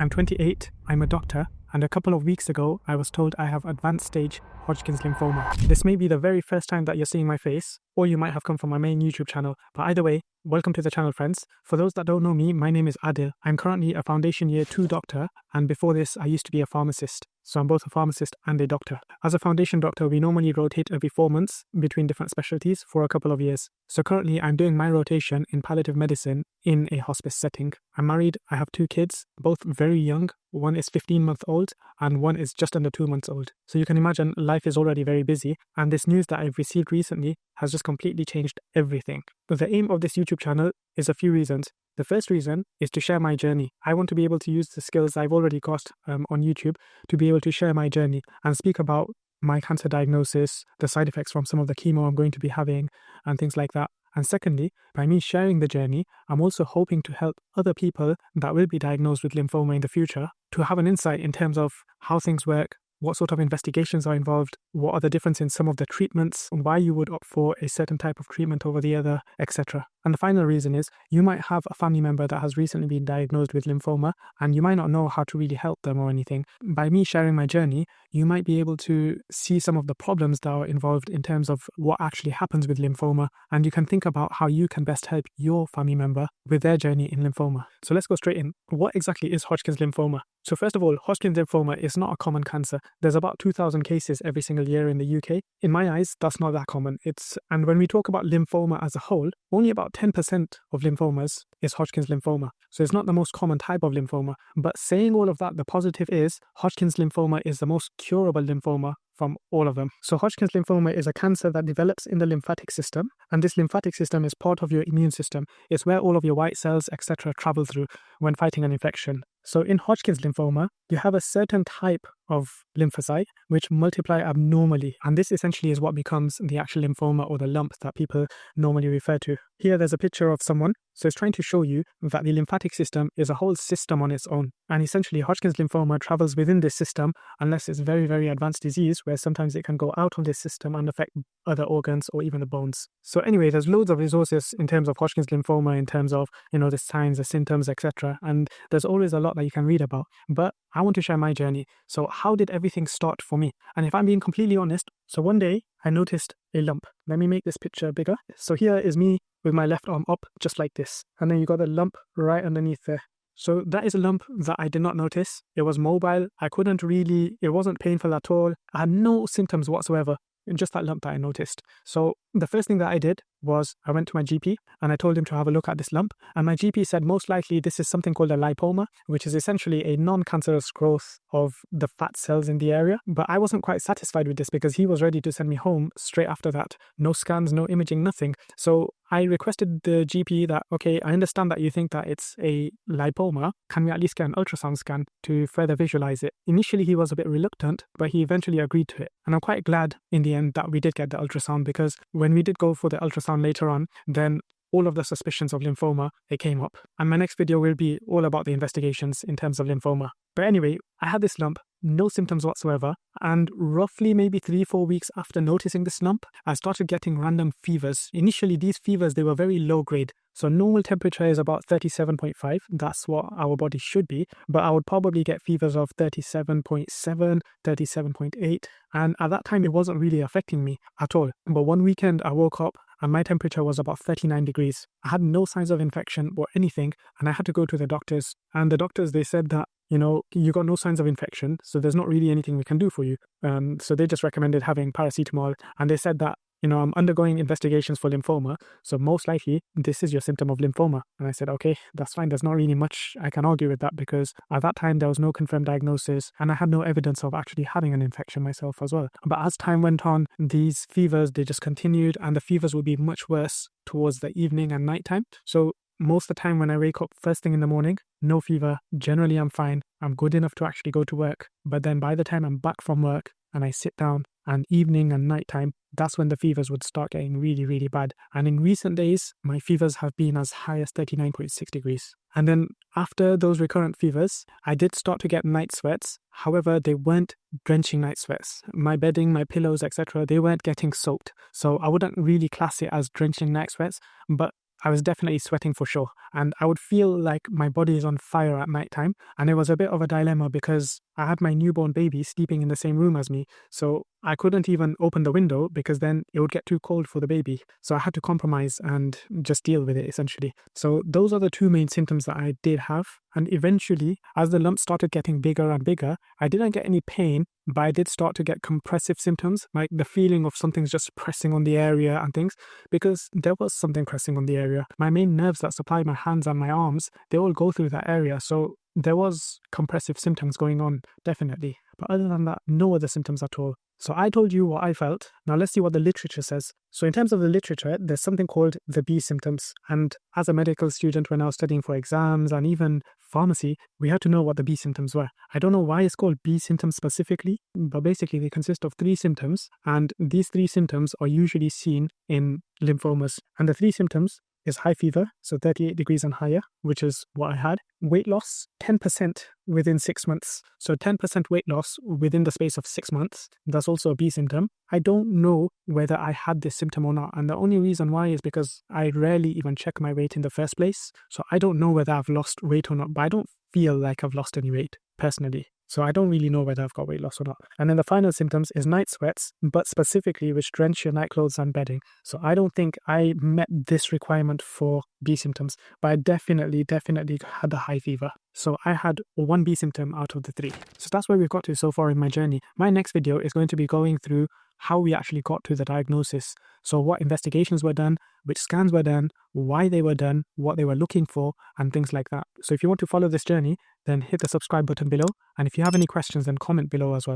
I'm 28, I'm a doctor, and a couple of weeks ago, I was told I have advanced stage Hodgkin's lymphoma. This may be the very first time that you're seeing my face, or you might have come from my main YouTube channel, but either way, welcome to the channel, friends. For those that don't know me, my name is Aadil. I'm currently a foundation year 2 doctor, and before this, I used to be a pharmacist. So I'm both a pharmacist and a doctor. As a foundation doctor, we normally rotate every 4 months between different specialties for a couple of years. So currently, I'm doing my rotation in palliative medicine in a hospice setting. I'm married, I have 2 kids, both very young. One is 15 months old and one is just under 2 months old. So you can imagine life is already very busy, and this news that I've received recently has just completely changed everything. But the aim of this YouTube channel is a few reasons. The first reason is to share my journey. I want to be able to use the skills I've already got on YouTube to be able to share my journey and speak about my cancer diagnosis, the side effects from some of the chemo I'm going to be having, and things like that. And secondly, by me sharing the journey, I'm also hoping to help other people that will be diagnosed with lymphoma in the future to have an insight in terms of how things work, what sort of investigations are involved, what are the difference in some of the treatments, and why you would opt for a certain type of treatment over the other, etc. And the final reason is you might have a family member that has recently been diagnosed with lymphoma and you might not know how to really help them or anything. By me sharing my journey, you might be able to see some of the problems that are involved in terms of what actually happens with lymphoma, and you can think about how you can best help your family member with their journey in lymphoma. So let's go straight in. What exactly is Hodgkin's lymphoma? So first of all, Hodgkin's lymphoma is not a common cancer. There's about 2,000 cases every single year in the UK. In my eyes, that's not that common. And when we talk about lymphoma as a whole, only about 10% of lymphomas is Hodgkin's lymphoma. So it's not the most common type of lymphoma. But saying all of that, the positive is Hodgkin's lymphoma is the most curable lymphoma from all of them. So Hodgkin's lymphoma is a cancer that develops in the lymphatic system, and this lymphatic system is part of your immune system. It's where all of your white cells, etc. travel through when fighting an infection. So in Hodgkin's lymphoma, you have a certain type of lymphocyte which multiply abnormally, and this essentially is what becomes the actual lymphoma or the lump that people normally refer to. Here there's a picture of someone, so it's trying to show you that the lymphatic system is a whole system on its own, and essentially Hodgkin's lymphoma travels within this system unless it's very, very advanced disease where sometimes it can go out of this system and affect other organs or even the bones. So anyway, there's loads of resources in terms of Hodgkin's lymphoma, in terms of, the signs, the symptoms, etc. And there's always a lot that you can read about, but I want to share my journey. So how did everything start for me? And if I'm being completely honest, so one day I noticed a lump. Let me make this picture bigger. So here is me with my left arm up, just like this. And then you got a lump right underneath there. So that is a lump that I did not notice. It was mobile. It wasn't painful at all. I had no symptoms whatsoever. Just that lump that I noticed. So the first thing that I did was I went to my GP and I told him to have a look at this lump, and my GP said most likely this is something called a lipoma, which is essentially a non-cancerous growth of the fat cells in the area. But I wasn't quite satisfied with this because he was ready to send me home straight after that. No scans, no imaging, nothing. So I requested the GP that, okay, I understand that you think that it's a lipoma. Can we at least get an ultrasound scan to further visualize it? Initially, he was a bit reluctant, but he eventually agreed to it. And I'm quite glad in the end that we did get the ultrasound, because when we did go for the ultrasound later on, then all of the suspicions of lymphoma, they came up. And my next video will be all about the investigations in terms of lymphoma. But anyway, I had this lump, no symptoms whatsoever, and roughly maybe 3-4 weeks after noticing this lump, I started getting random fevers. Initially, these fevers, they were very low grade. So normal temperature is about 37.5. That's what our body should be. But I would probably get fevers of 37.7, 37.8. And at that time, it wasn't really affecting me at all. But one weekend, I woke up and my temperature was about 39 degrees. I had no signs of infection or anything, and I had to go to the doctors. And the doctors, they said that, you got no signs of infection, so there's not really anything we can do for you. So they just recommended having paracetamol, and they said that, I'm undergoing investigations for lymphoma, so most likely this is your symptom of lymphoma. And I said, okay, that's fine. There's not really much I can argue with that, because at that time there was no confirmed diagnosis and I had no evidence of actually having an infection myself as well. But as time went on, these fevers, they just continued, and the fevers would be much worse towards the evening and nighttime. So most of the time when I wake up first thing in the morning, no fever, generally I'm fine, I'm good enough to actually go to work. But then by the time I'm back from work and I sit down, and evening and nighttime, that's when the fevers would start getting really, really bad. And in recent days, my fevers have been as high as 39.6 degrees. And then after those recurrent fevers, I did start to get night sweats. However, they weren't drenching night sweats. My bedding, my pillows, etc., they weren't getting soaked. So I wouldn't really class it as drenching night sweats, but I was definitely sweating for sure. And I would feel like my body is on fire at night time. And it was a bit of a dilemma because I had my newborn baby sleeping in the same room as me. So I couldn't even open the window because then it would get too cold for the baby. So I had to compromise and just deal with it essentially. So those are the two main symptoms that I did have. And eventually, as the lump started getting bigger and bigger, I didn't get any pain, but I did start to get compressive symptoms, like the feeling of something's just pressing on the area and things, because there was something pressing on the area. My main nerves that supply my hands and my arms, they all go through that area. So there was compressive symptoms going on, definitely. But other than that, no other symptoms at all. So I told you what I felt. Now let's see what the literature says. So in terms of the literature, there's something called the B symptoms. And as a medical student, when I was studying for exams and even pharmacy, we had to know what the B symptoms were. I don't know why it's called B symptoms specifically, but basically they consist of 3 symptoms. And these 3 symptoms are usually seen in lymphomas. And the 3 symptoms is high fever, so 38 degrees and higher, which is what I had. Weight loss, 10% within 6 months. So 10% weight loss within the space of 6 months. That's also a B symptom. I don't know whether I had this symptom or not. And the only reason why is because I rarely even check my weight in the first place. So I don't know whether I've lost weight or not, but I don't feel like I've lost any weight personally. So I don't really know whether I've got weight loss or not. And then the final symptoms is night sweats, but specifically which drench your nightclothes and bedding. So I don't think I met this requirement for B symptoms, but I definitely had a high fever. So I had 1 B symptom out of the 3. So that's where we've got to so far in my journey. My next video is going to be going through how we actually got to the diagnosis. So what investigations were done, which scans were done, why they were done, what they were looking for, and things like that. So if you want to follow this journey, then hit the subscribe button below. And if you have any questions, then comment below as well.